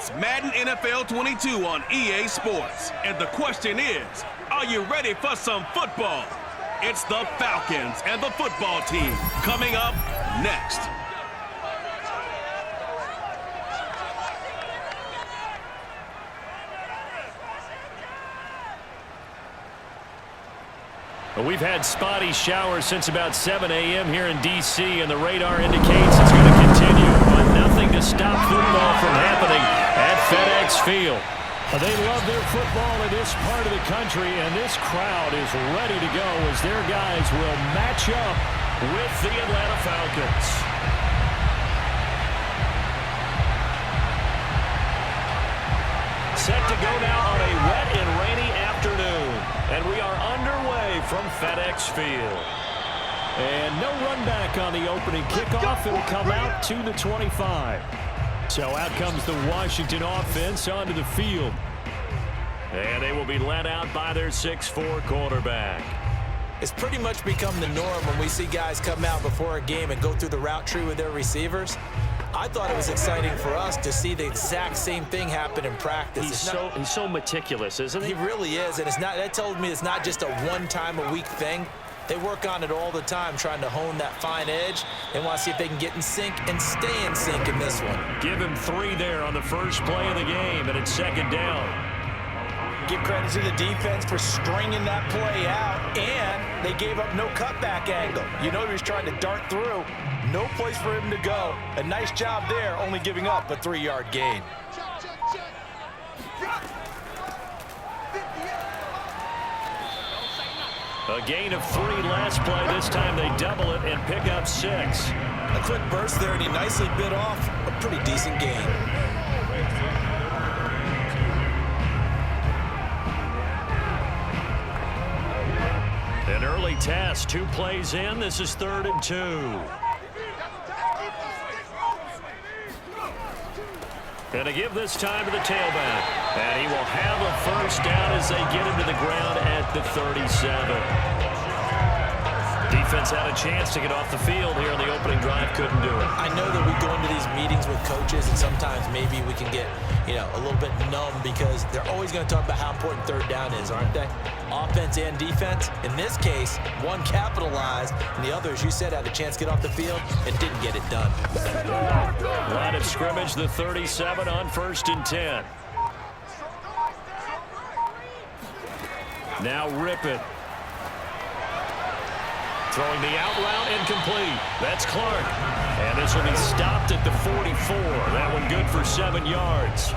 It's Madden NFL 22 on EA Sports. And the question is, are you ready for some football? It's the Falcons and the football team coming up next. We've had spotty showers since about 7 a.m. here in D.C., and the radar indicates it's going to continue, but nothing to stop football from happening at FedEx Field. They love their football in this part of the country, and this crowd is ready to go as their guys will match up with the Atlanta Falcons. Set to go now on a wet and rainy afternoon, and we are underway from FedEx Field. And no run back on the opening kickoff. It'll come out to the 25. So out comes the Washington offense onto the field. And they will be led out by their 6'4" quarterback. It's pretty much become the norm when we see guys come out before a game and go through the route tree with their receivers. I thought it was exciting for us to see the exact same thing happen in practice. He's so meticulous, isn't he? He really is, and that told me it's not just a one-time-a-week thing. They work on it all the time, trying to hone that fine edge. They want to see if they can get in sync and stay in sync in this one. Give him 3 there on the first play of the game, and it's second down. Give credit to the defense for stringing that play out, and they gave up no cutback angle. You know he was trying to dart through. No place for him to go. A nice job there, only giving up a 3-yard gain. A gain of 3 last play. This time they double it and pick up 6. A quick burst there, and he nicely bit off a pretty decent gain. An early test, 2 plays in. This is 3rd and 2. And to give this time to the tailback. And he will have a first down as they get him to the ground at the 37. Defense had a chance to get off the field here in the opening drive. Couldn't do it. I know that we go into these meetings with coaches, and sometimes maybe we can get, a little bit numb because they're always going to talk about how important 3rd down is, aren't they? Offense and defense. In this case, one capitalized, and the other, as you said, had a chance to get off the field and didn't get it done. Line of scrimmage, the 37 on 1st and 10. Now Rypien. Throwing the out route incomplete. That's Clark. And this will be stopped at the 44. That one good for 7 yards.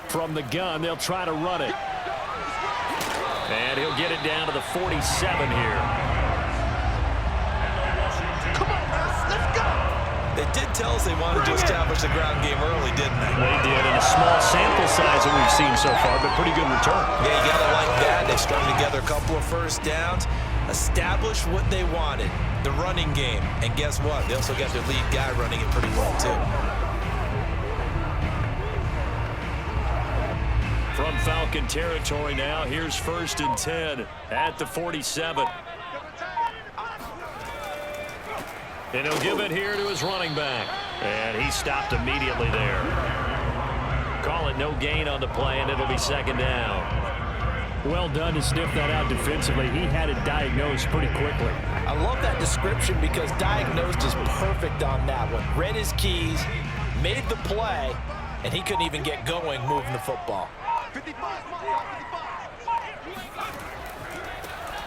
From the gun, they'll try to run it. And he'll get it down to the 47 here. Come on, let's go! They did tell us they wanted to establish the ground game early, didn't they? They did, in a small sample size that we've seen so far, but pretty good return. Yeah, you got to like that. They strung together a couple of first downs, established what they wanted, the running game. And guess what? They also got their lead guy running it pretty well, too. From Falcon territory now, here's 1st and 10 at the 47. And he'll give it here to his running back. And he stopped immediately there. Call it no gain on the play, and it'll be 2nd down. Well done to sniff that out defensively. He had it diagnosed pretty quickly. I love that description because diagnosed is perfect on that one. Read his keys, made the play, and he couldn't even get going moving the football.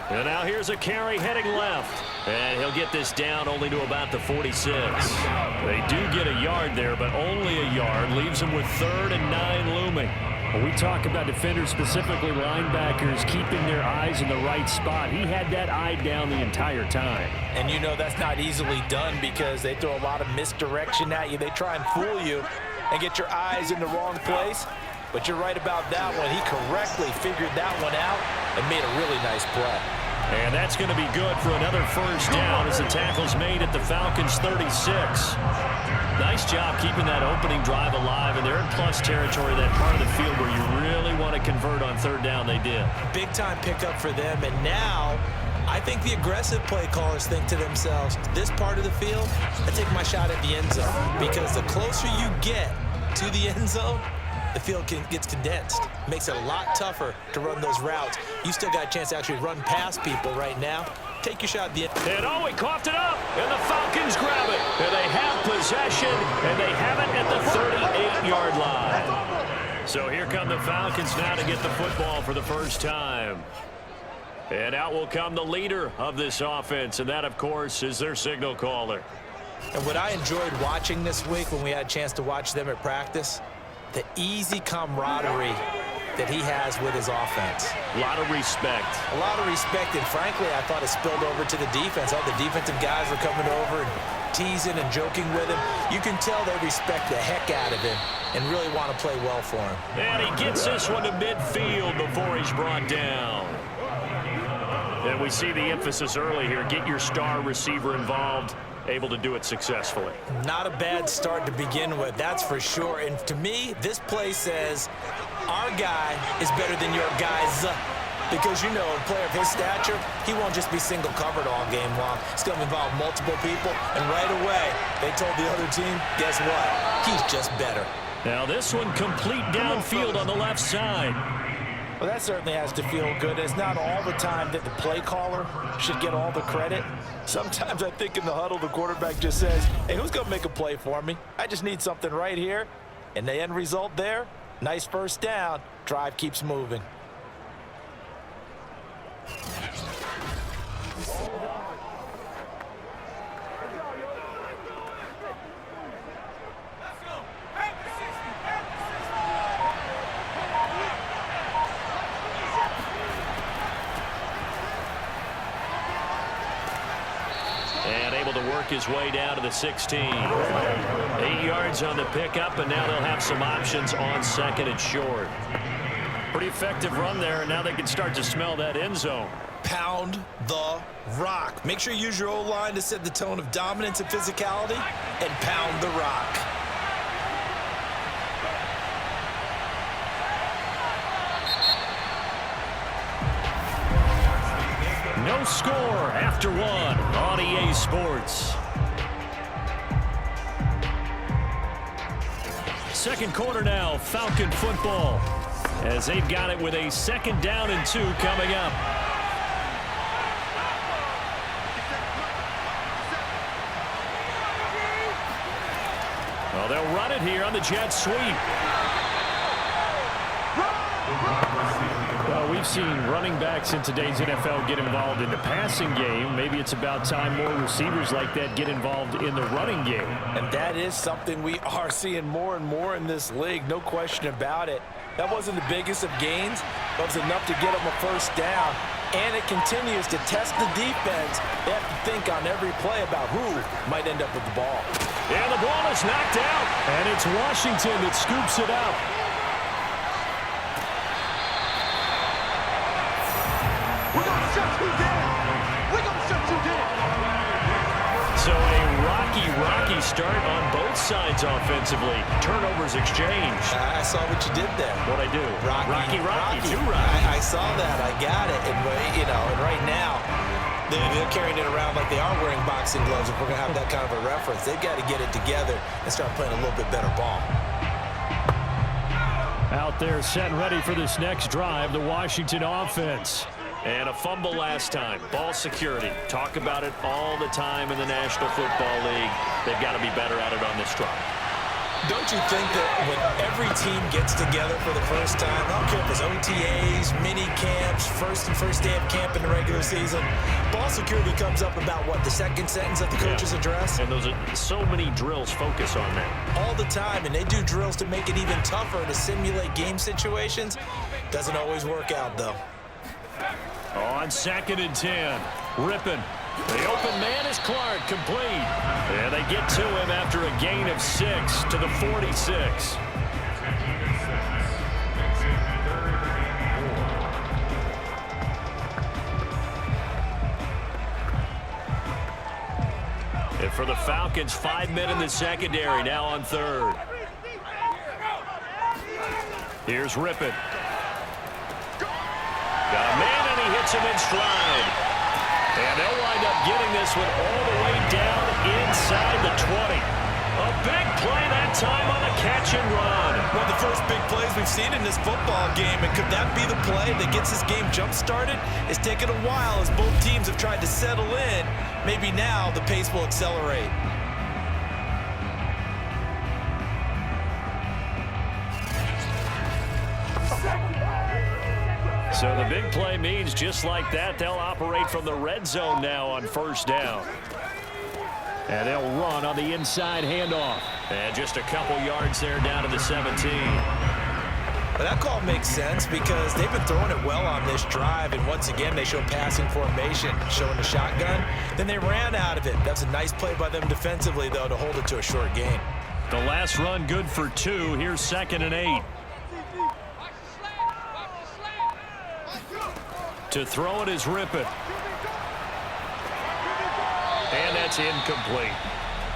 And now here's a carry heading left. And he'll get this down only to about the 46. They do get a yard there, but only a yard. Leaves them with 3rd and 9 looming. When we talk about defenders, specifically linebackers, keeping their eyes in the right spot. He had that eye down the entire time. And you know that's not easily done because they throw a lot of misdirection at you. They try and fool you and get your eyes in the wrong place. But you're right about that one. He correctly figured that one out and made a really nice play. And that's going to be good for another first down as the tackle's made at the Falcons' 36. Nice job keeping that opening drive alive, and they're in plus territory, that part of the field where you really want to convert on third down. They did. Big-time pickup for them, and now I think the aggressive play callers think to themselves, this part of the field, I take my shot at the end zone, because the closer you get to the end zone, the field gets condensed. Makes it a lot tougher to run those routes. You still got a chance to actually run past people right now. Take your shot at the end. And oh, he coughed it up, and the Falcons grab it. And they have possession, and they have it at the 38-yard line. So here come the Falcons now to get the football for the first time. And out will come the leader of this offense, and that, of course, is their signal caller. And what I enjoyed watching this week when we had a chance to watch them at practice, the easy camaraderie that he has with his offense. A lot of respect. A lot of respect, and frankly, I thought it spilled over to the defense. All the defensive guys were coming over and teasing and joking with him. You can tell they respect the heck out of him and really want to play well for him. And he gets this one to midfield before he's brought down. And we see the emphasis early here. Get your star receiver involved. Able to do it successfully. Not a bad start to begin with, that's for sure. And to me, this play says our guy is better than your guys. Because, you know, a player of his stature, he won't just be single covered all game long. He's going to involve multiple people. And right away, they told the other team, guess what? He's just better. Now this one complete downfield on the left side. Well, that certainly has to feel good. It's not all the time that the play caller should get all the credit. Sometimes I think in the huddle, the quarterback just says, hey, who's going to make a play for me? I just need something right here. And the end result there, nice first down. Drive keeps moving. And able to work his way down to the 16. 8 yards on the pickup, and now they'll have some options on second and short. Pretty effective run there, and now they can start to smell that end zone. Pound the rock. Make sure you use your O-line to set the tone of dominance and physicality, and pound the rock. No score after one on EA Sports. Second quarter now, Falcon football, as they've got it with a 2nd down and 2 coming up. Well, they'll run it here on the jet sweep. Well, we've seen running backs in today's NFL get involved in the passing game. Maybe it's about time more receivers like that get involved in the running game. And that is something we are seeing more and more in this league, no question about it. That wasn't the biggest of gains, but it was enough to get them a first down. And it continues to test the defense. They have to think on every play about who might end up with the ball. And the ball is knocked out, and it's Washington that scoops it out. So a rocky start on both sides offensively. Turnovers exchanged. I saw what you did there. What'd I do? Rocky. Too rocky. I saw that. I got it. And, you know, and right now, they're carrying it around like they are wearing boxing gloves. If we're going to have that kind of a reference, they've got to get it together and start playing a little bit better ball. Out there set and ready for this next drive, the Washington offense. And a fumble last time. Ball security. Talk about it all the time in the National Football League. They've got to be better at it on this drive. Don't you think that when every team gets together for the first time, I don't care if it's OTAs, mini camps, first day of camp in the regular season, ball security comes up about, what, the second sentence of the coach's address? And those are so many drills focus on that. All the time, and they do drills to make it even tougher to simulate game situations. Doesn't always work out, though. On 2nd and 10, Rypien. The open man is Clark, complete. And they get to him after a gain of 6 to the 46. And for the Falcons, 5 men in the secondary, now on third. Here's Rypien. Got a man, and he hits him in stride. And they'll wind up getting this one all the way down inside the 20. A big play that time on a catch and run. One of the first big plays we've seen in this football game, and could that be the play that gets this game jump-started? It's taken a while as both teams have tried to settle in. Maybe now the pace will accelerate. So the big play means just like that, they'll operate from the red zone now on first down. And they'll run on the inside handoff. And just a couple yards there down to the 17. But that call makes sense because they've been throwing it well on this drive, and once again they show passing formation, showing the shotgun. Then they ran out of it. That's a nice play by them defensively, though, to hold it to a short gain. The last run good for 2. Here's 2nd and 8. To throw it is Rypien. And that's incomplete.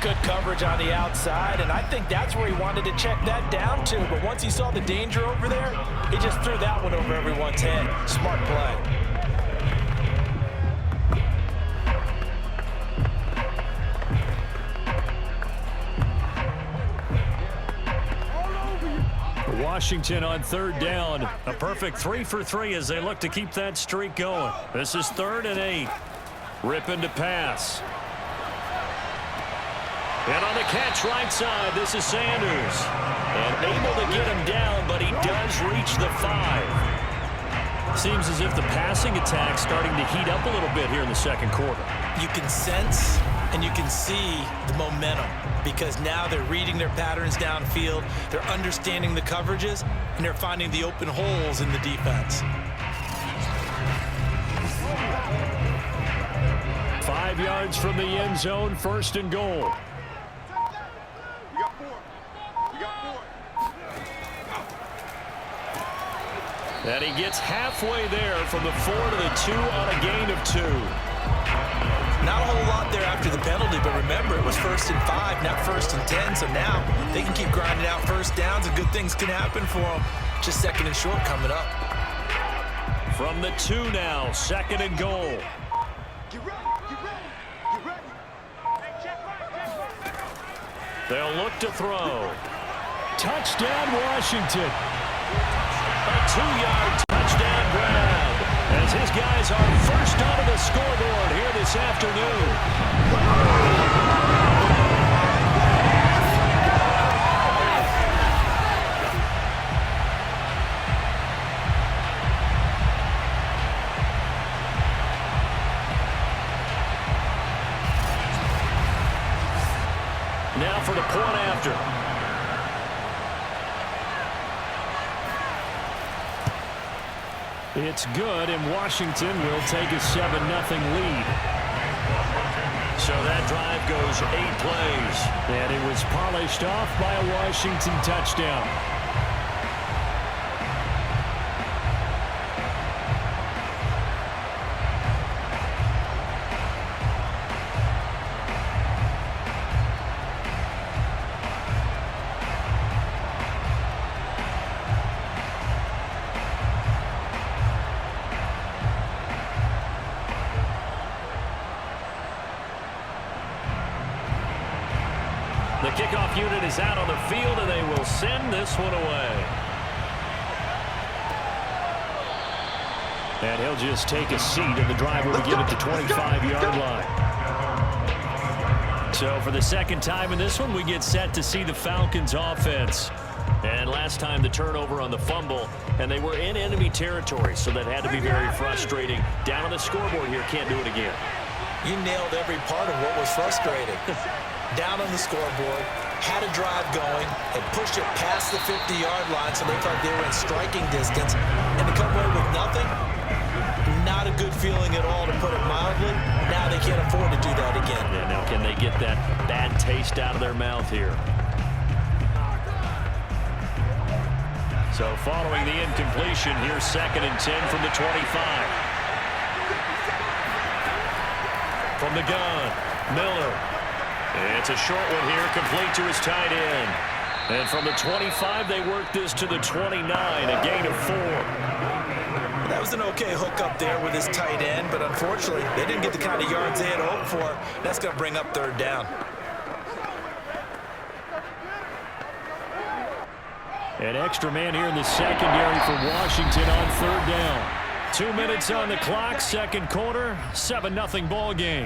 Good coverage on the outside, and I think that's where he wanted to check that down to. But once he saw the danger over there, he just threw that one over everyone's head. Smart play. Washington on third down. A perfect 3 for 3 as they look to keep that streak going. This is 3rd and 8. Rypien to pass. And on the catch right side, this is Sanders. And able to get him down, but he does reach the 5. Seems as if the passing attack's starting to heat up a little bit here in the second quarter. You can sense and you can see the momentum because now they're reading their patterns downfield, they're understanding the coverages, and they're finding the open holes in the defense. 5 yards from the end zone, 1st and goal. And he gets halfway there from the 4 to the 2 on a gain of 2. Not a whole lot there after the penalty, but remember, it was 1st and 5, not 1st and 10, so now they can keep grinding out first downs and good things can happen for them. Just 2nd and short coming up. From the 2 now, 2nd and goal. They'll look to throw. Touchdown, Washington. A 2-yard touchdown grab as his guys are first onto the scoreboard here this afternoon. Now for the point after. It's good, and Washington will take a 7-0 lead. So that drive goes 8 plays. And it was polished off by a Washington touchdown. The kickoff unit is out on the field, and they will send this one away. And he'll just take a seat, and the driver will get it to 25-yard line. So for the second time in this one, we get set to see the Falcons offense. And last time the turnover on the fumble, and they were in enemy territory, so that had to be very frustrating. Down on the scoreboard here, can't do it again. You nailed every part of what was frustrating. Down on the scoreboard, had a drive going, and pushed it past the 50-yard line so they thought they were in striking distance, and to come away with nothing, not a good feeling at all, to put it mildly. Now they can't afford to do that again. Yeah, now can they get that bad taste out of their mouth here? So following the incompletion, here's 2nd and 10 from the 25. From the gun, Miller. It's a short one here, complete to his tight end. And from the 25, they work this to the 29, a gain of 4. That was an okay hook up there with his tight end, but unfortunately, they didn't get the kind of yards they had hoped for. That's going to bring up third down. An extra man here in the secondary for Washington on third down. 2 minutes on the clock, second quarter, 7-0 ball game.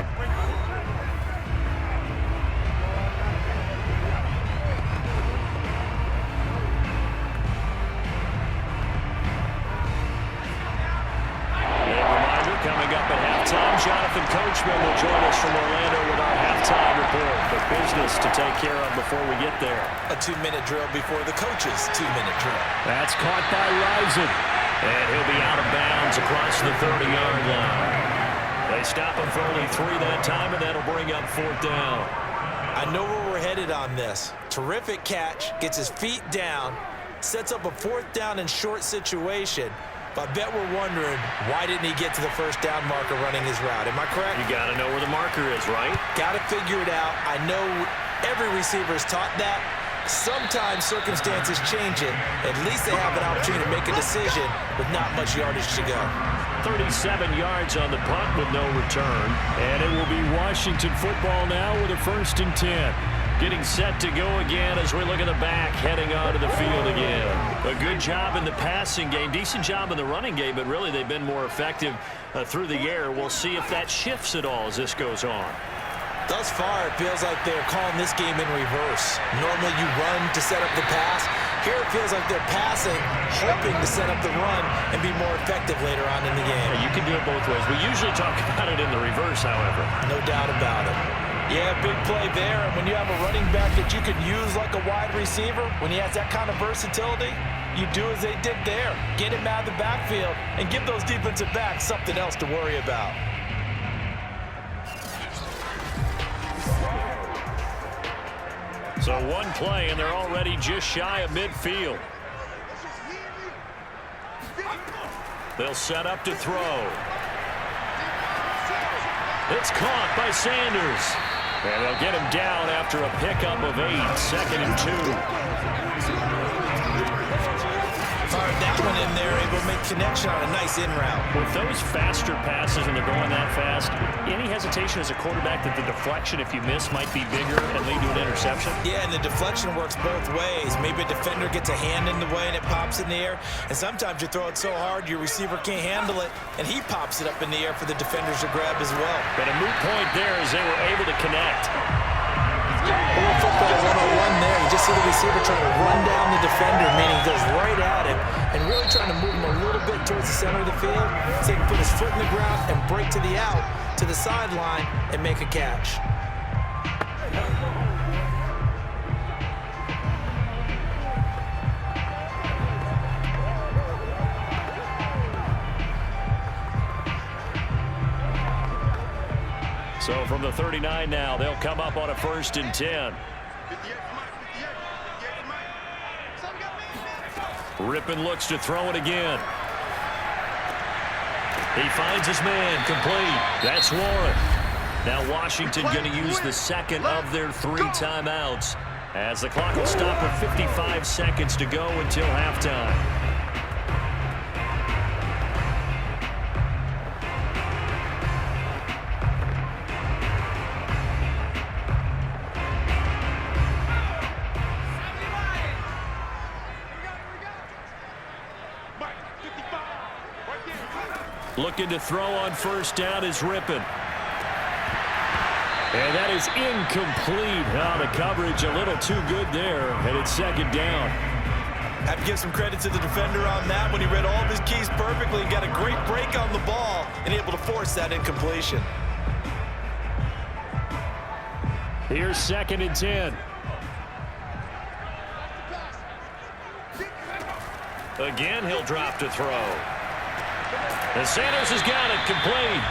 Coming up at halftime, Jonathan Coachman will join us from Orlando with our halftime report. The business to take care of before we get there. A 2-minute drill before the coach's 2-minute drill. That's caught by Rison. And he'll be out of bounds across the 30-yard line. They stop him for only 3 that time, and that'll bring up fourth down. I know where we're headed on this. Terrific catch, gets his feet down, sets up a fourth down and short situation. But I bet we're wondering, why didn't he get to the first down marker running his route? Am I correct? You got to know where the marker is, right? Got to figure it out. I know every receiver is taught that. Sometimes circumstances change it. At least they have an opportunity to make a decision with not much yardage to go. 37 yards on the punt with no return. And it will be Washington football now with a 1st and 10. Getting set to go again as we look at the back, heading onto the field again. A good job in the passing game, decent job in the running game, but really they've been more effective through the air. We'll see if that shifts at all as this goes on. Thus far, it feels like they're calling this game in reverse. Normally you run to set up the pass. Here it feels like they're passing, hoping to set up the run and be more effective later on in the game. Yeah, you can do it both ways. We usually talk about it in the reverse, however. No doubt about it. Yeah, big play there, and when you have a running back that you can use like a wide receiver, when he has that kind of versatility, you do as they did there. Get him out of the backfield and give those defensive backs something else to worry about. So one play, and they're already just shy of midfield. They'll set up to throw. It's caught by Sanders. And they'll get him down after a pickup of 8, 2nd and 2. Fired that one in there, able to make connection on a nice in route. With those faster passes when they're going that fast, any hesitation as a quarterback that the deflection, if you miss, might be bigger and lead to an interception? Yeah, and the deflection works both ways. Maybe a defender gets a hand in the way and it pops in the air, and sometimes you throw it so hard your receiver can't handle it, and he pops it up in the air for the defenders to grab as well. But a moot point there as they were able to connect. A little football 101 there. You just see the receiver trying to run down the defender, meaning he goes right at him, and really trying to move him a little bit towards the center of the field so he can put his foot in the ground and break to the out, to the sideline, and make a catch. So from the 39 now, they'll come up on a 1st and 10. Rypien looks to throw it again. He finds his man, complete. That's Warren. Now Washington going to use the second of their 3 timeouts as the clock will stop with 55 seconds to go until halftime. Looking to throw on 1st down is Rypien. And that is incomplete. Oh, the coverage a little too good there, and it's 2nd down. Have to give some credit to the defender on that when he read all of his keys perfectly and got a great break on the ball and able to force that incompletion. Here's 2nd and 10. Again, he'll drop to throw. And Sanders has got it, complete.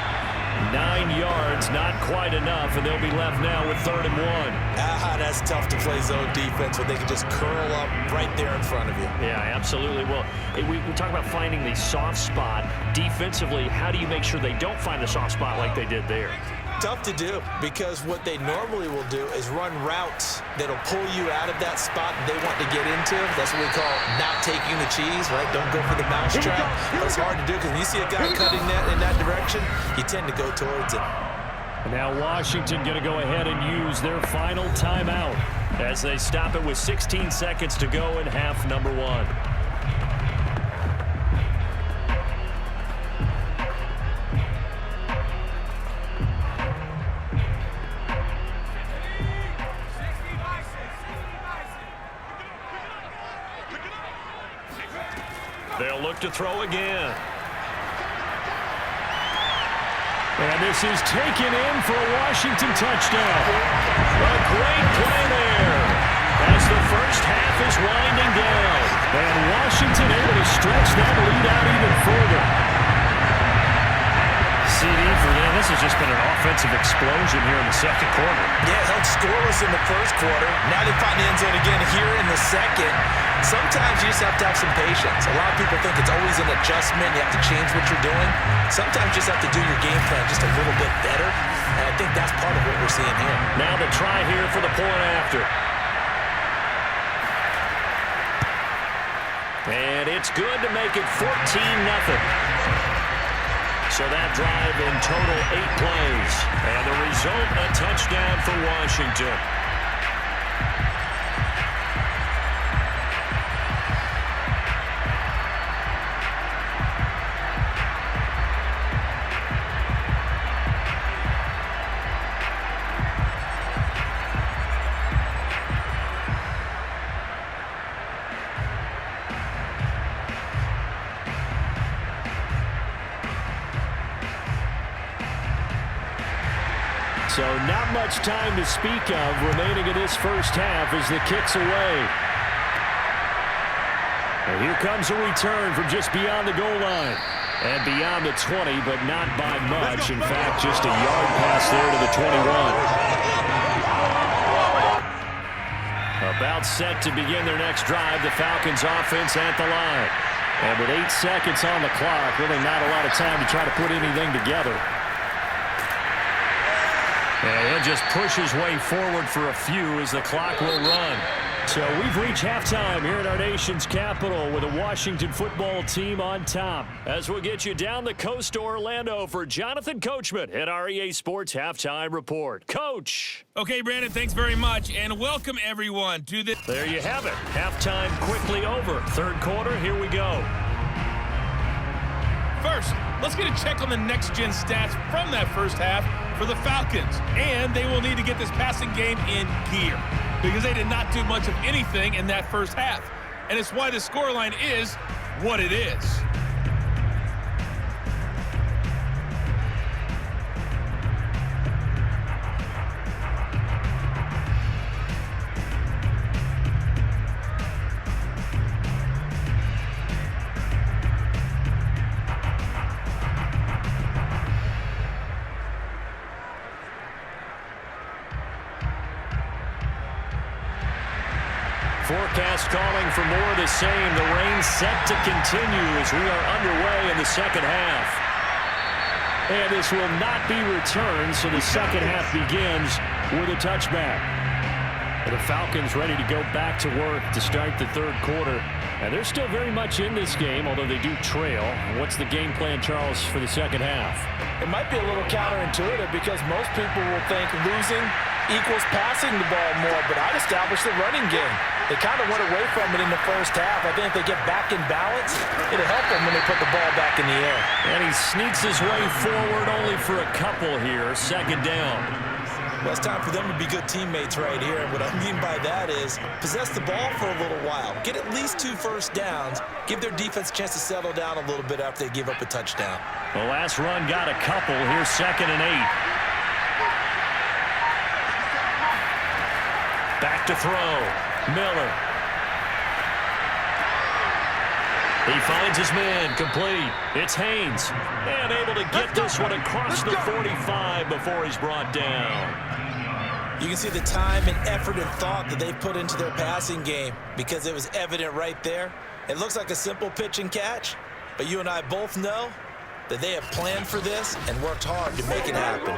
9 yards, not quite enough, and they'll be left now with 3rd and 1. That's tough to play zone defense when they can just curl up right there in front of you. Yeah, absolutely. Well, we talk about finding the soft spot defensively. How do you make sure they don't find the soft spot like they did there? Tough to do, because what they normally will do is run routes that'll pull you out of that spot that they want to get into. That's what we call not taking the cheese, right? Don't go for the mousetrap. That's hard to do, because when you see a guy cutting that in that direction, you tend to go towards him. Now Washington going to go ahead and use their final timeout as they stop it with 16 seconds to go in half number 1. They'll look to throw again. And this is taken in for a Washington touchdown. A great play there as the first half is winding down. And Washington able to stretch that lead out even further. CD for them. This has just been an offensive explosion here in the second quarter. Yeah, held scoreless in the first quarter. Now they find the end zone again here in the second. Sometimes you just have to have some patience. A lot of people think it's always an adjustment. You have to change what you're doing. Sometimes you just have to do your game plan just a little bit better. And I think that's part of what we're seeing here. Now the try here for the point after. And it's good to make it 14-0. So that drive in total 8 plays. And the result, a touchdown for Washington. So not much time to speak of remaining in this first half as the kick's away. And here comes a return from just beyond the goal line. And beyond the 20, but not by much. In fact, just a yard pass there to the 21. About set to begin their next drive, the Falcons offense at the line. And with 8 seconds on the clock, really not a lot of time to try to put anything together. And he'll just push his way forward for a few as the clock will run. So we've reached halftime here in our nation's capital with a Washington football team on top. As we'll get you down the coast to Orlando for Jonathan Coachman at our EA Sports Halftime Report. Coach. Okay, Brandon, thanks very much, and welcome everyone to the... There you have it. Halftime quickly over. Third quarter, here we go. First, let's get a check on the next-gen stats from that first half for the Falcons. And they will need to get this passing game in gear because they did not do much of anything in that first half. And it's why the scoreline is what it is. Forecast calling for more of the same. The rain set to continue as we are underway in the second half. And this will not be returned, so the second half begins with a touchback. And the Falcons ready to go back to work to start the third quarter. And they're still very much in this game, although they do trail. What's the game plan, Charles, for the second half? It might be a little counterintuitive because most people will think losing equals passing the ball more, but I'd establish the running game. They kind of went away from it in the first half. I think if they get back in balance, it'll help them when they put the ball back in the air. And he sneaks his way forward only for a couple here. Second down. Well, it's time for them to be good teammates right here. And what I mean by that is possess the ball for a little while. Get at least 2 first downs. Give their defense a chance to settle down a little bit after they give up a touchdown. The last run got a couple. Here's 2nd and 8. Back to throw. Miller. He finds his man, complete. It's Haynes. And able to get this one across the 45 before he's brought down. You can see the time and effort and thought that they put into their passing game because it was evident right there. It looks like a simple pitch and catch, but you and I both know that they have planned for this and worked hard to make it happen.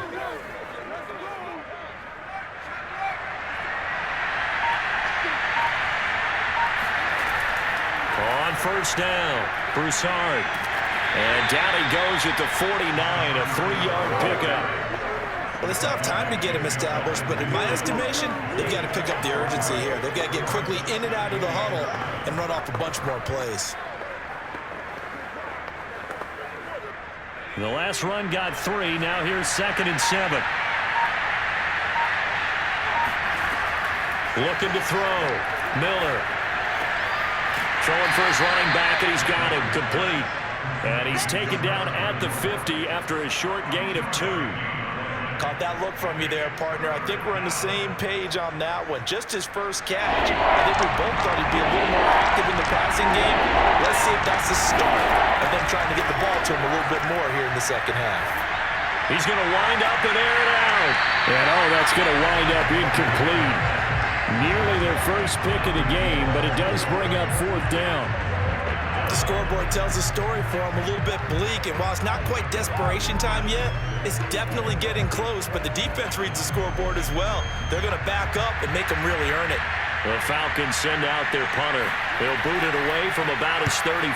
on first down. Broussard. And down he goes at the 49, a 3-yard pickup. Well, they still have time to get him established, but in my estimation, they've got to pick up the urgency here. They've got to get quickly in and out of the huddle and run off a bunch more plays. The last run got 3. Now here's 2nd and 7. Looking to throw. Miller. Throwing for his running back, and he's got him complete. And he's taken down at the 50 after a short gain of 2. Caught that look from you there, partner. I think we're on the same page on that one. Just his first catch. I think we both thought he'd be a little more active in the passing game. Let's see if that's the start of them trying to get the ball to him a little bit more here in the second half. He's going to wind up and air it out. And that's going to wind up incomplete. Nearly their first pick of the game, but it does bring up 4th down. The scoreboard tells a story for him, a little bit bleak, and while it's not quite desperation time yet, it's definitely getting close, but the defense reads the scoreboard as well. They're going to back up and make them really earn it. The Falcons send out their punter. They'll boot it away from about his 35.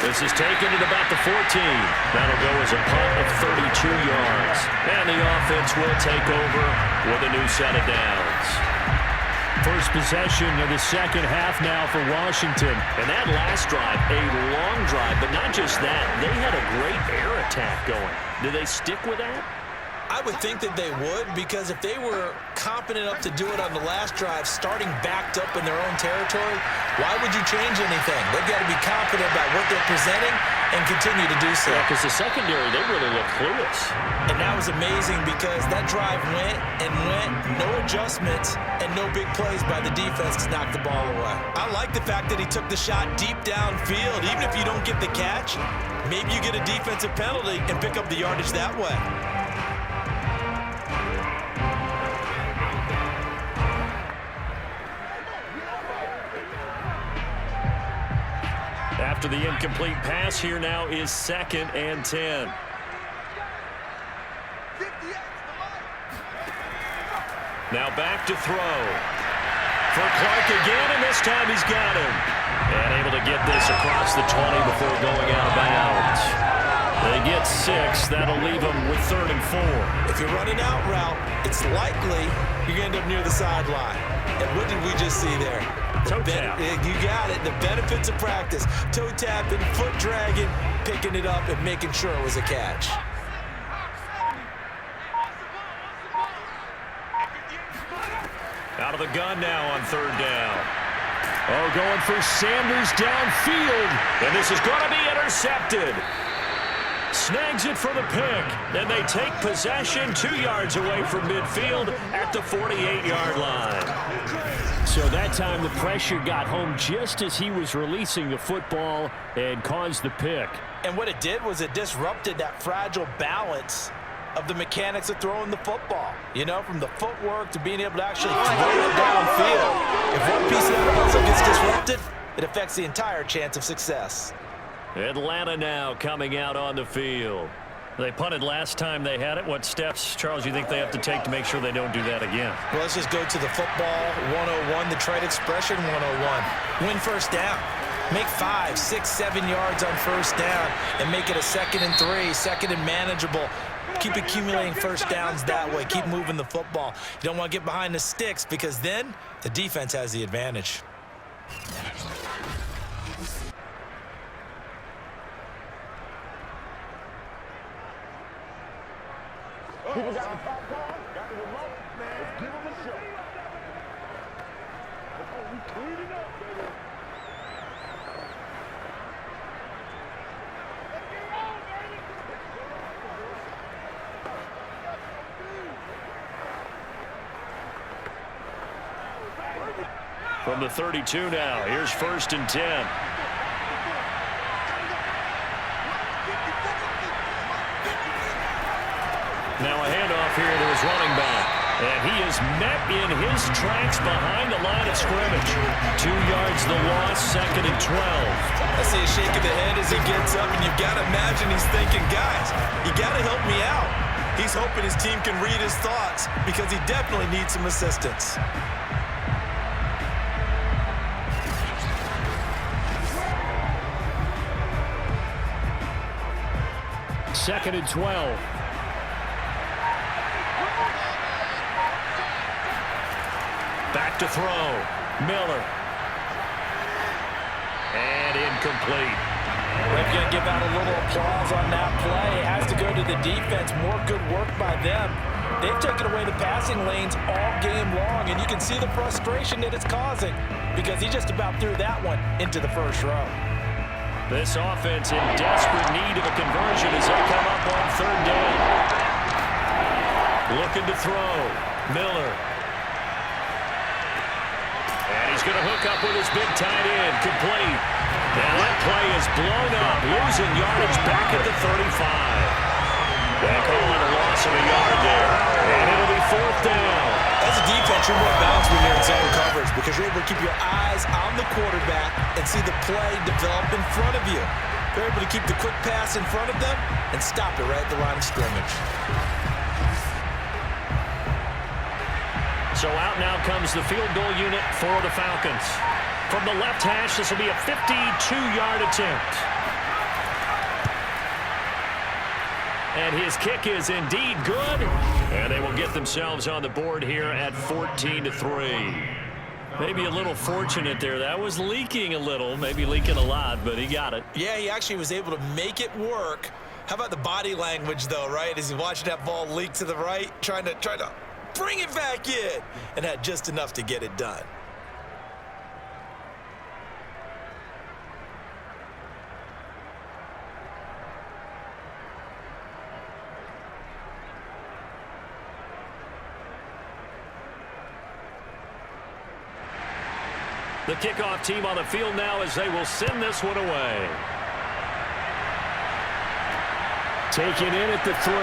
This is taken at about the 14. That'll go as a punt of 32 yards. And the offense will take over with a new set of downs. First possession of the second half now for Washington. And that last drive, a long drive, but not just that. They had a great air attack going. Do they stick with that? I would think that they would, because if they were competent enough to do it on the last drive, starting backed up in their own territory, why would you change anything? They've got to be confident about what they're presenting and continue to do so. Yeah, because the secondary, they really look clueless. And that was amazing because that drive went and went, no adjustments, and no big plays by the defense to knock the ball away. I like the fact that he took the shot deep downfield. Even if you don't get the catch, maybe you get a defensive penalty and pick up the yardage that way. After the incomplete pass, here now is 2nd and 10. Now back to throw. For Clark again, and this time he's got him. And able to get this across the 20 before going out of bounds. They get 6. That'll leave them with 3rd and 4. If you're running out route, it's likely you're going to end up near the sideline. And what did we just see there? Toe tap. You got it. The benefits of practice. Toe tapping, foot dragging, picking it up, and making sure it was a catch. Out of the gun now on 3rd down. Oh, going for Sanders downfield. And this is going to be intercepted. Snags it for the pick. Then they take possession 2 yards away from midfield at the 48-yard line. So that time the pressure got home just as he was releasing the football and caused the pick. And what it did was it disrupted that fragile balance of the mechanics of throwing the football. You know, from the footwork to being able to actually throw it downfield. If one piece of that puzzle gets disrupted, it affects the entire chance of success. Atlanta now coming out on the field. They punted last time they had it. What steps, Charles, you think they have to take to make sure they don't do that again? Well, let's just go to the football 101, the trade expression 101. Win first down. Make 5, 6, 7 yards on first down and make it a 2nd and 3, 2nd and manageable. Keep accumulating first downs that way. Keep moving the football. You don't want to get behind the sticks because then the defense has the advantage. People got the popcorn, got the remote, man. Let's give them a show. We cleaning up, baby. From the 32 now, here's 1st and 10. Now a handoff here to his running back. And he is met in his tracks behind the line of scrimmage. 2 yards the loss, 2nd and 12. I see a shake of the head as he gets up, and you've got to imagine he's thinking, guys, you got to help me out. He's hoping his team can read his thoughts because he definitely needs some assistance. 2nd and 12. Back to throw. Miller. And incomplete. We're going to give out a little applause on that play. It has to go to the defense. More good work by them. They've taken away the passing lanes all game long, and you can see the frustration that it's causing because he just about threw that one into the first row. This offense in desperate need of a conversion as they come up on 3rd down. Looking to throw. Miller. And he's going to hook up with his big tight end. Complete. Now that play is blown up. Losing yardage back at the 35. They call it a loss of a yard there. And it'll be 4th down. As a defense, you're more balanced when you're in zone coverage because you're able to keep your eyes on the quarterback and see the play develop in front of you. You're able to keep the quick pass in front of them and stop it right at the line of scrimmage. So out now comes the field goal unit for the Falcons. From the left hash, this will be a 52-yard attempt. And his kick is indeed good. And they will get themselves on the board here at 14-3. Maybe a little fortunate there. That was leaking a little, maybe leaking a lot, but he got it. Yeah, he actually was able to make it work. How about the body language, though, right? As he watched that ball leak to the right, trying to bring it back in, and had just enough to get it done. The kickoff team on the field now as they will send this one away. Taken in at the 3.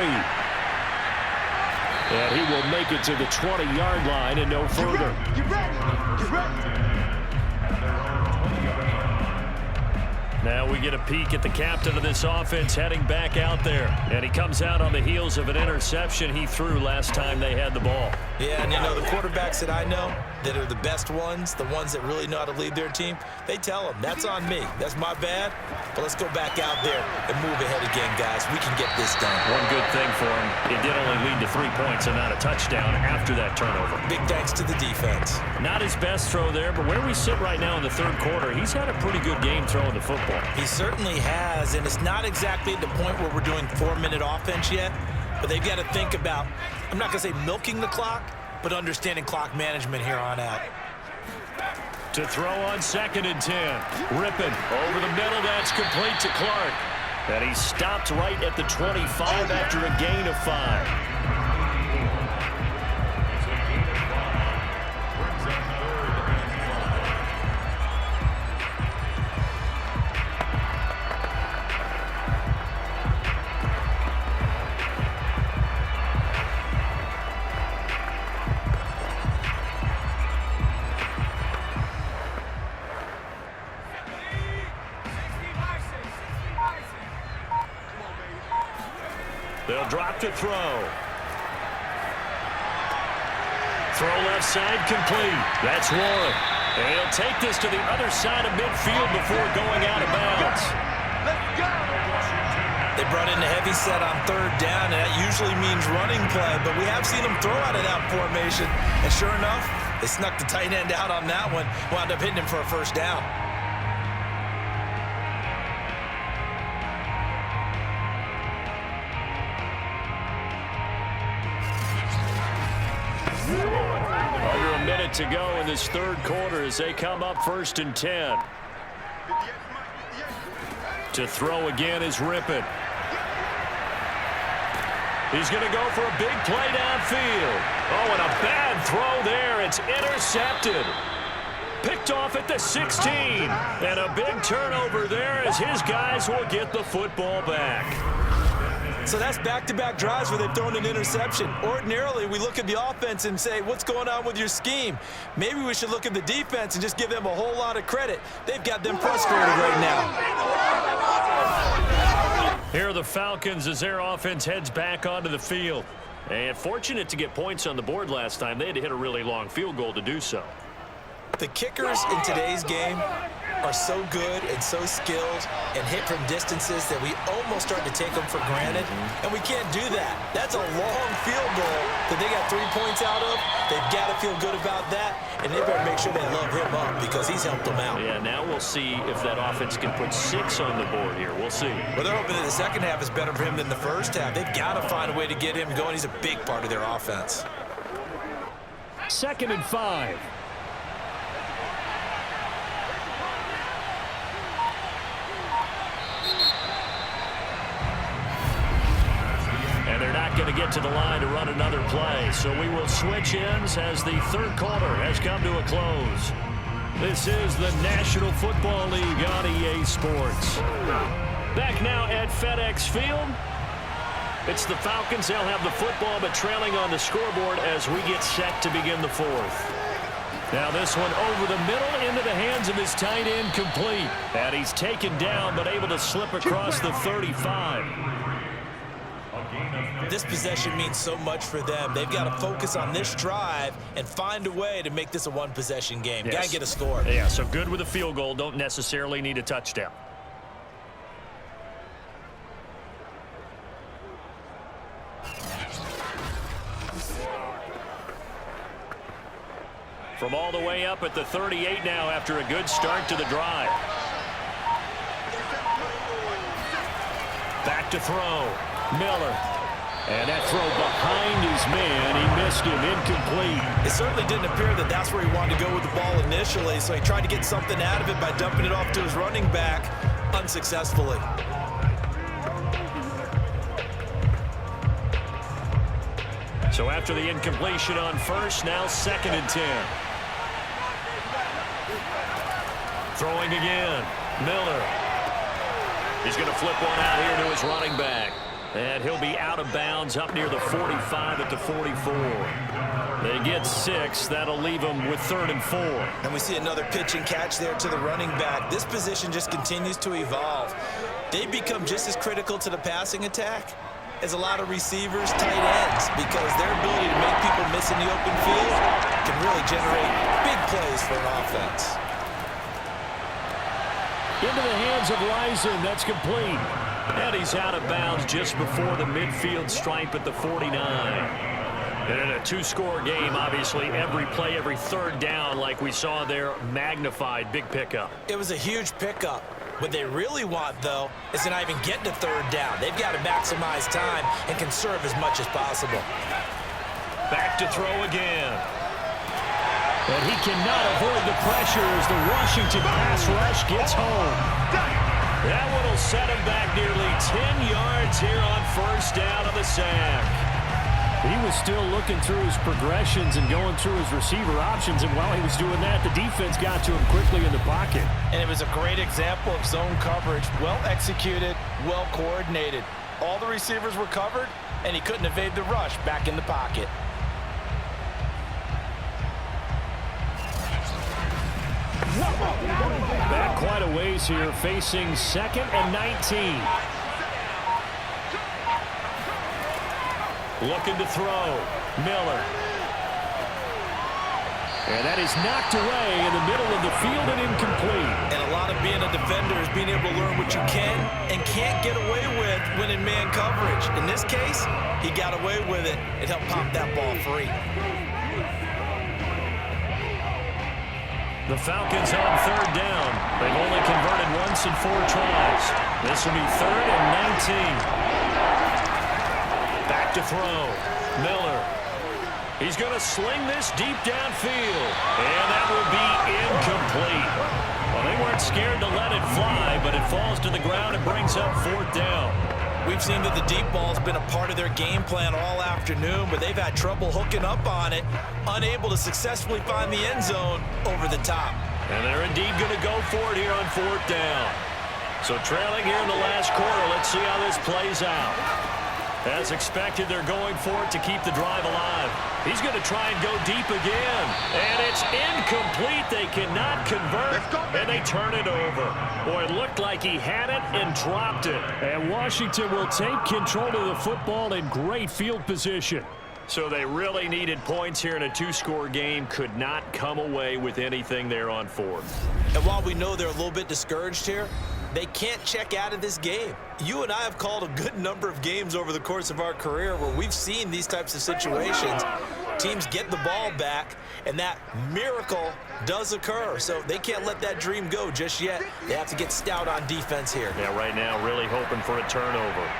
And he will make it to the 20-yard line and no further. Get ready. Get ready. Now we get a peek at the captain of this offense heading back out there. And he comes out on the heels of an interception he threw last time they had the ball. Yeah, and you know, the quarterbacks that I know that are the best ones, the ones that really know how to lead their team, they tell them, that's on me. That's my bad. But let's go back out there and move ahead again, guys. We can get this done. One good thing for him, it did only lead to 3 points and not a touchdown after that turnover. Big thanks to the defense. Not his best throw there, but where we sit right now in the 3rd quarter, he's had a pretty good game throwing the football. He certainly has, and it's not exactly at the point where we're doing 4-minute offense yet, but they've got to think about, I'm not going to say milking the clock, but understanding clock management here on out. To throw on 2nd and 10. Rypien over the middle. That's complete to Clark. And he stopped right at the 25 after a gain of 5. They'll drop to throw. Throw left side complete. That's Warren. And he'll take this to the other side of midfield before going out of bounds. Let's go. They brought in a heavy set on 3rd down, and that usually means running play, but we have seen them throw out of that formation. And sure enough, they snuck the tight end out on that one, wound up hitting him for a 1st down. Under a minute to go in this 3rd quarter as they come up 1st and 10. To throw again is Rypien. He's going to go for a big play downfield. Oh, and a bad throw there. It's intercepted. Picked off at the 16. And a big turnover there as his guys will get the football back. So that's back-to-back drives where they've thrown an interception. Ordinarily, we look at the offense and say, what's going on with your scheme? Maybe we should look at the defense and just give them a whole lot of credit. They've got them frustrated right now. Here are the Falcons as their offense heads back onto the field. And fortunate to get points on the board last time. They had to hit a really long field goal to do so. The kickers in today's game are so good and so skilled and hit from distances that we almost start to take them for granted, and we can't do that. That's a long field goal that they got 3 points out of. They've got to feel good about that, and they better make sure they love him up because he's helped them out. Yeah, now we'll see if that offense can put 6 on the board here. We'll see. Well, they're hoping that the second half is better for him than the first half. They've got to find a way to get him going. He's a big part of their offense. 2nd and 5. And they're not going to get to the line to run another play. So we will switch ends as the third quarter has come to a close. This is the National Football League on EA Sports. Back now at FedEx Field. It's the Falcons. They'll have the football, but trailing on the scoreboard as we get set to begin the fourth. Now this one over the middle into the hands of his tight end, complete. And he's taken down, but able to slip across the 35. This possession means so much for them. They've got to focus on this drive and find a way to make this a one-possession game. Yes. Got to get a score. Yeah, so good with a field goal. Don't necessarily need a touchdown. From all the way up at the 38 now after a good start to the drive. Back to throw. Miller. And that throw behind his man. He missed him. Incomplete. It certainly didn't appear that that's where he wanted to go with the ball initially, so he tried to get something out of it by dumping it off to his running back unsuccessfully. So after the incompletion on first, now 2nd and 10. Throwing again. Miller. He's going to flip one out here to his running back. And he'll be out of bounds up near the 45 at the 44. They get 6. That'll leave them with 3rd and 4. And we see another pitch and catch there to the running back. This position just continues to evolve. They become just as critical to the passing attack as a lot of receivers, tight ends, because their ability to make people miss in the open field can really generate big plays for an offense. Into the hands of Rison. That's complete. And he's out of bounds just before the midfield stripe at the 49. And in a 2-score game, obviously, every play, every third down, like we saw there, magnified. Big pickup. It was a huge pickup. What they really want, though, is to not even get to 3rd down. They've got to maximize time and conserve as much as possible. Back to throw again. And he cannot avoid the pressure as the Washington pass rush gets home. That one will set him back nearly 10 yards here on 1st down on the sack. He was still looking through his progressions and going through his receiver options, and while he was doing that, the defense got to him quickly in the pocket. And it was a great example of zone coverage, well executed, well coordinated. All the receivers were covered, and he couldn't evade the rush back in the pocket. Back quite a ways here, facing 2nd and 19. Looking to throw. Miller. And that is knocked away in the middle of the field and incomplete. And a lot of being a defender is being able to learn what you can and can't get away with when in man coverage. In this case, he got away with it and helped pop that ball free. The Falcons on 3rd down. They've only converted once in 4 tries. This will be 3rd and 19. Back to throw. Miller. He's going to sling this deep downfield. And that will be incomplete. Well, they weren't scared to let it fly, but it falls to the ground and brings up 4th down. We've seen that the deep ball's been a part of their game plan all afternoon, but they've had trouble hooking up on it, unable to successfully find the end zone over the top. And they're indeed going to go for it here on 4th down. So trailing here in the last quarter, let's see how this plays out. As expected, they're going for it to keep the drive alive. He's going to try and go deep again. And it's incomplete. They cannot convert, and they turn it over. Boy, it looked like he had it and dropped it. And Washington will take control of the football in great field position. So they really needed points here in a 2-score game. Could not come away with anything there on 4th. And while we know they're a little bit discouraged here, they can't check out of this game. You and I have called a good number of games over the course of our career where we've seen these types of situations. Teams get the ball back, and that miracle does occur. So they can't let that dream go just yet. They have to get stout on defense here. Yeah, right now really hoping for a turnover.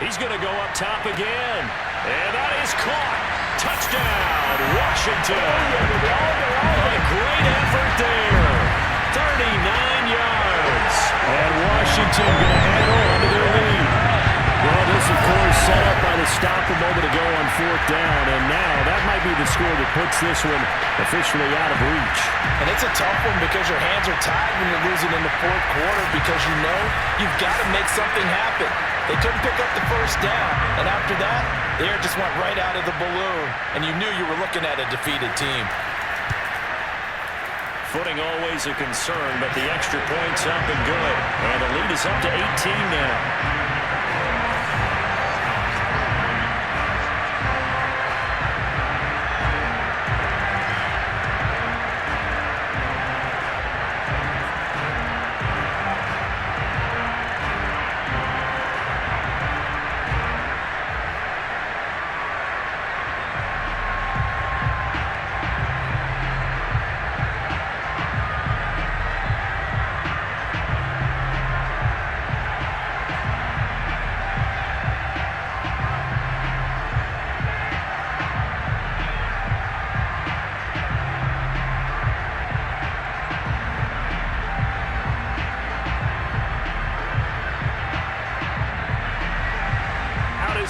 He's going to go up top again. And that is caught. Touchdown, Washington. A great effort there. 39 yards. And Washington going to hang on to their lead. Well, this, of course, set up by the stop a moment ago on 4th down. And now that might be the score that puts this one officially out of reach. And it's a tough one because your hands are tied when you're losing in the 4th quarter because you know you've got to make something happen. They couldn't pick up the first down. And after that, the air just went right out of the balloon. And you knew you were looking at a defeated team. Footing always a concern, but the extra point's up and good. And the lead is up to 18 now.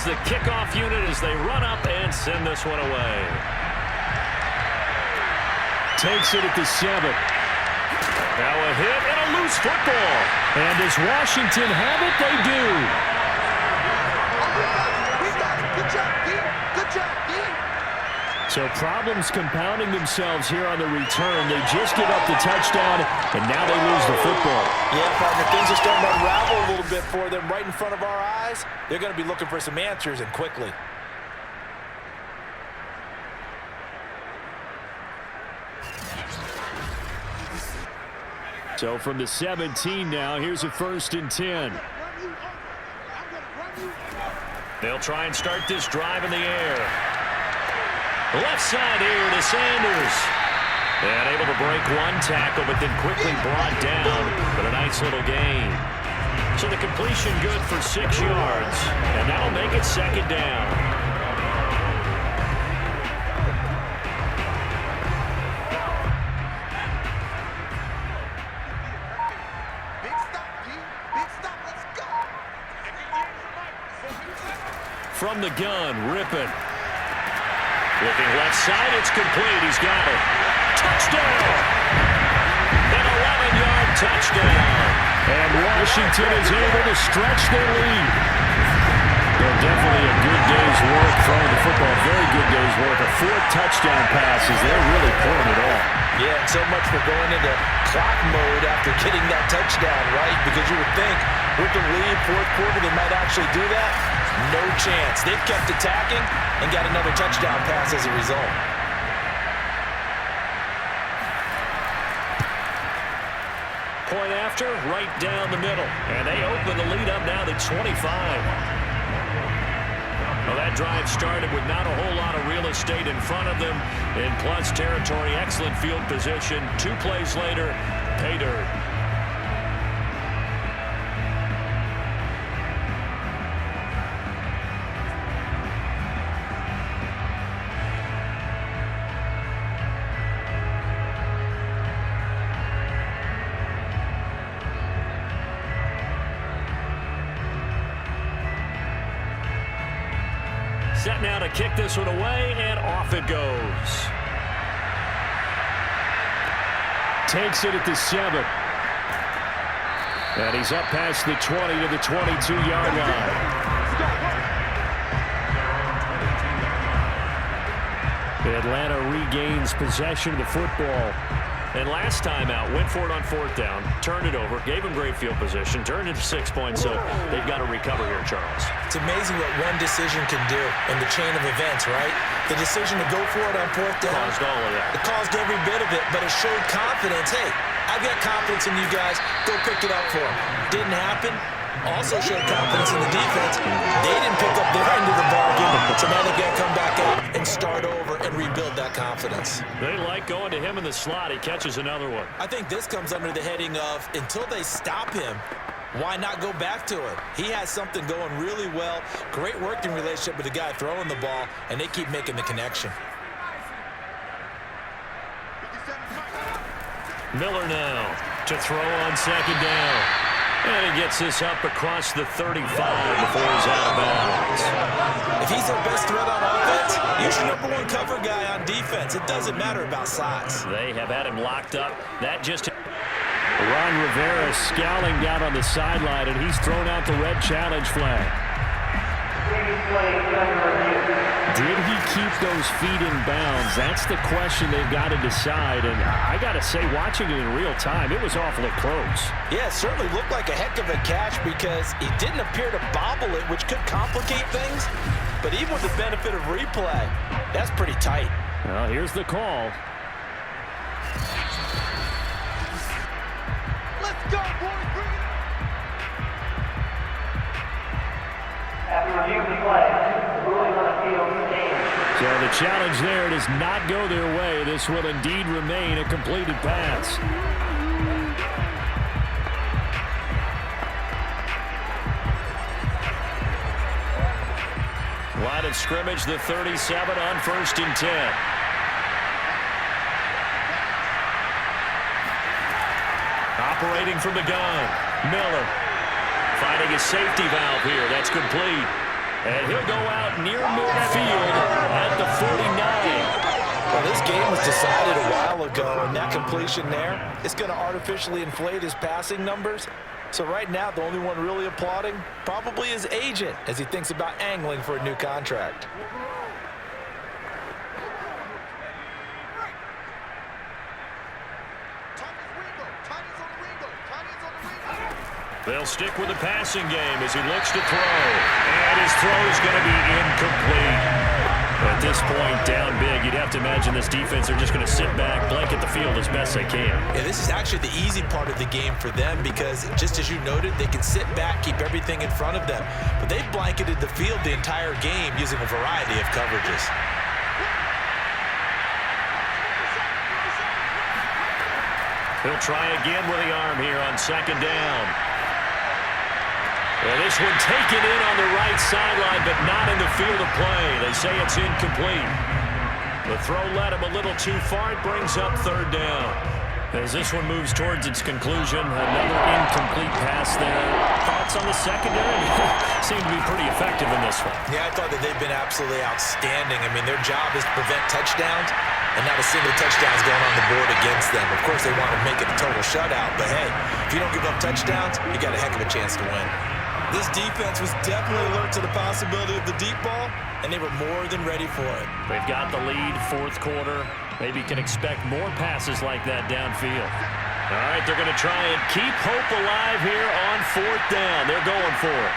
The kickoff unit as they run up and send this one away. Takes it at the 7. Now a hit and a loose football. And does Washington have it? They do. Good job, D. Good job, D. So problems compounding themselves here on the return. They just give up the touchdown, and now they lose the football. Yeah, partner, things are starting to unravel a little bit for them right in front of our eyes. They're going to be looking for some answers, and quickly. So from the 17 now, here's a 1st and 10. They'll try and start this drive in the air. Left side here to Sanders. And able to break one tackle, but then quickly brought down. But a nice little gain. So the completion good for 6 yards. And that'll make it 2nd down. Big stop, D. Big stop. Let's go. From the gun, Rypien. Looking left side, it's complete. He's got it. Touchdown! An 11-yard touchdown. And Washington is able to stretch their lead. Well, definitely a good day's work throwing the football. Very good day's work. A 4th touchdown pass as they're really pulling it off. Yeah, and so much for going into clock mode after getting that touchdown, right? Because you would think with the lead, 4th quarter, they might actually do that. No chance. They've kept attacking and got another touchdown pass as a result. Point after, right down the middle. And they open the lead up now to 25. Well, that drive started with not a whole lot of real estate in front of them. In plus territory, excellent field position. 2 plays later, pay dirt. Set now to kick this one away, and off it goes. Takes it at the 7. And he's up past the 20 to the 22-yard line. Atlanta regains possession of the football. And last time out, went for it on 4th down, turned it over, gave him great field position, turned it to 6 points, so they've got to recover here, Charles. It's amazing what one decision can do in the chain of events, right? The decision to go for it on 4th down. Caused all of that. It caused every bit of it, but it showed confidence. Hey, I've got confidence in you guys. Go pick it up for them. Didn't happen. Also showed confidence in the defense. They didn't pick up their end of the bargain, so now they've got to come back out and start over and rebuild that confidence. They like going to him in the slot. He catches another one. I think this comes under the heading of until they stop him, why not go back to it? He has something going really well. Great working relationship with the guy throwing the ball, and they keep making the connection. Miller now to throw on 2nd down. And he gets this up across the 35 before he's out of bounds. If he's their best threat on offense, use your #1 cover guy on defense. It doesn't matter about size. They have had him locked up. That just... Ron Rivera scowling down on the sideline, and he's thrown out the red challenge flag. Did he keep those feet in bounds? That's the question they've got to decide. And I got to say, watching it in real time, it was awfully close. Yeah, it certainly looked like a heck of a catch because he didn't appear to bobble it, which could complicate things. But even with the benefit of replay, that's pretty tight. Well, here's the call. Let's go, boys. Bring it. After review of the play, ruling on the field stands. So the challenge there does not go their way. This will indeed remain a completed pass. Line of scrimmage, the 37 on 1st and 10. Operating from the gun, Miller finding his safety valve here. That's complete. And he'll go out near midfield at the 49. Well, this game was decided a while ago, and that completion there is going to artificially inflate his passing numbers. So right now, the only one really applauding probably his agent as he thinks about angling for a new contract. They'll stick with the passing game as he looks to throw. And his throw is going to be incomplete. At this point, down big, you'd have to imagine this defense are just going to sit back, blanket the field as best they can. Yeah, this is actually the easy part of the game for them because, just as you noted, they can sit back, keep everything in front of them. But they've blanketed the field the entire game using a variety of coverages. He'll try again with the arm here on 2nd down. Well, this one taken in on the right sideline, but not in the field of play. They say it's incomplete. The throw led him a little too far. It brings up 3rd down. As this one moves towards its conclusion, another incomplete pass there. Thoughts on the secondary? Seem to be pretty effective in this one. Yeah, I thought that they've been absolutely outstanding. I mean, their job is to prevent touchdowns, and not a single touchdown is going on the board against them. Of course, they want to make it a total shutout, but hey, if you don't give up touchdowns, you got a heck of a chance to win. This defense was definitely alert to the possibility of the deep ball, and they were more than ready for it. They've got the lead, 4th quarter. Maybe can expect more passes like that downfield. All right, they're going to try and keep hope alive here on 4th down. They're going for it.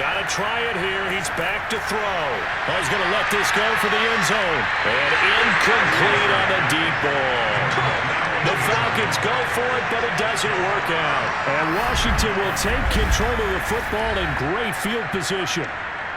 Got to try it here. He's back to throw. Oh, he's going to let this go for the end zone. And incomplete on the deep ball. The Falcons go for it, but it doesn't work out. And Washington will take control of the football in great field position.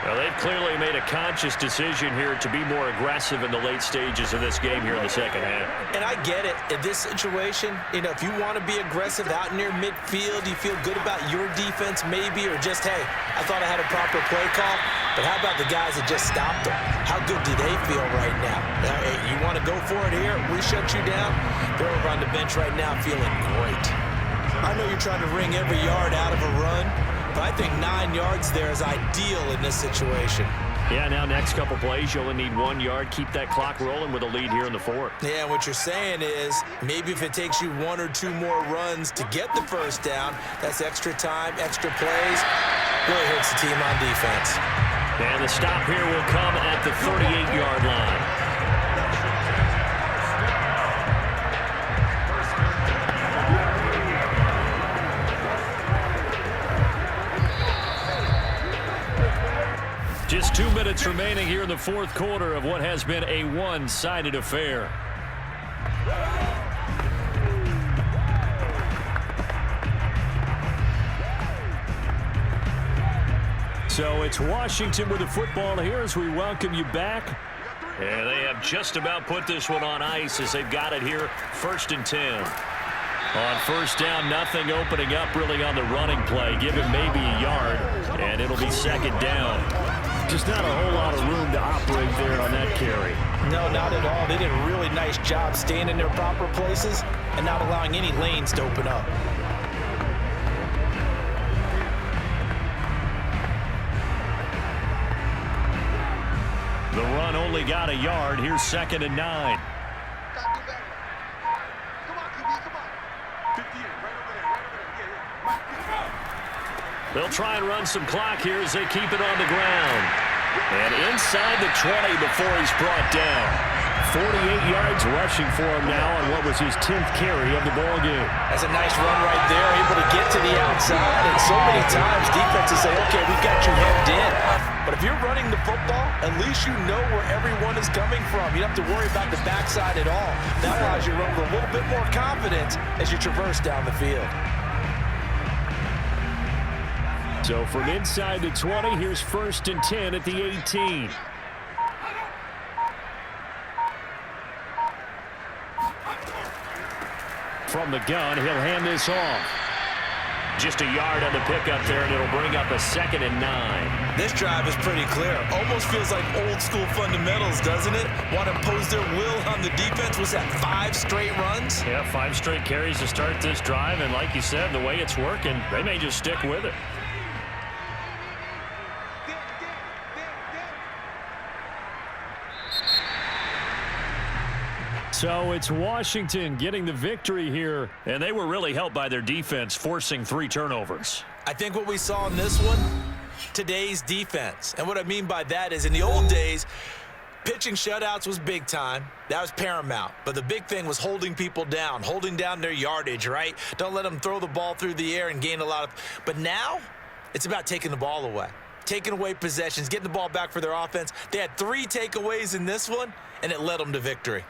Well, they've clearly made a conscious decision here to be more aggressive in the late stages of this game here in the 2nd half. And I get it. In this situation, you know, if you want to be aggressive out near midfield, you feel good about your defense maybe, or just, hey, I thought I had a proper play call. But how about the guys that just stopped them? How good do they feel right now? Hey, you want to go for it here? We shut you down? They're over on the bench right now feeling great. I know you're trying to wring every yard out of a run, but I think 9 yards there is ideal in this situation. Yeah, now next couple plays, you only need 1 yard. Keep that clock rolling with a lead here in the 4th. Yeah, what you're saying is maybe if it takes you 1 or 2 more runs to get the 1st down, that's extra time, extra plays. Really hurts the team on defense. And the stop here will come at the 38-yard line. remaining here in the fourth quarter of what has been a one-sided affair. So it's Washington with the football here as we welcome you back. And they have just about put this one on ice as they've got it here, 1st and 10. On first down, nothing opening up really on the running play. Give him maybe a yard, and it'll be 2nd down. Just not a whole lot of room to operate there on that carry. No, not at all. They did a really nice job staying in their proper places and not allowing any lanes to open up. The run only got a yard. Here's 2nd and 9. They'll try and run some clock here as they keep it on the ground. And inside the 20 before he's brought down. 48 yards rushing for him now on what was his 10th carry of the ball game. That's a nice run right there, able to get to the outside. And so many times defenses say, okay, we've got you hemmed in. But if you're running the football, at least you know where everyone is coming from. You don't have to worry about the backside at all. That allows you to run with a little bit more confidence as you traverse down the field. So from inside the 20, here's 1st and 10 at the 18. From the gun, he'll hand this off. Just a yard on the pickup there, and it'll bring up a 2nd and 9. This drive is pretty clear. Almost feels like old school fundamentals, doesn't it? Want to impose their will on the defense. Was that 5 straight runs? Yeah, 5 straight carries to start this drive, and like you said, the way it's working, they may just stick with it. So it's Washington getting the victory here. And they were really helped by their defense, forcing 3 turnovers. I think what we saw in this one, today's defense. And what I mean by that is in the old days, pitching shutouts was big time. That was paramount. But the big thing was holding people down, holding down their yardage, right? Don't let them throw the ball through the air and gain a lot of... But now, it's about taking the ball away. Taking away possessions, getting the ball back for their offense. They had 3 takeaways in this one, and it led them to victory.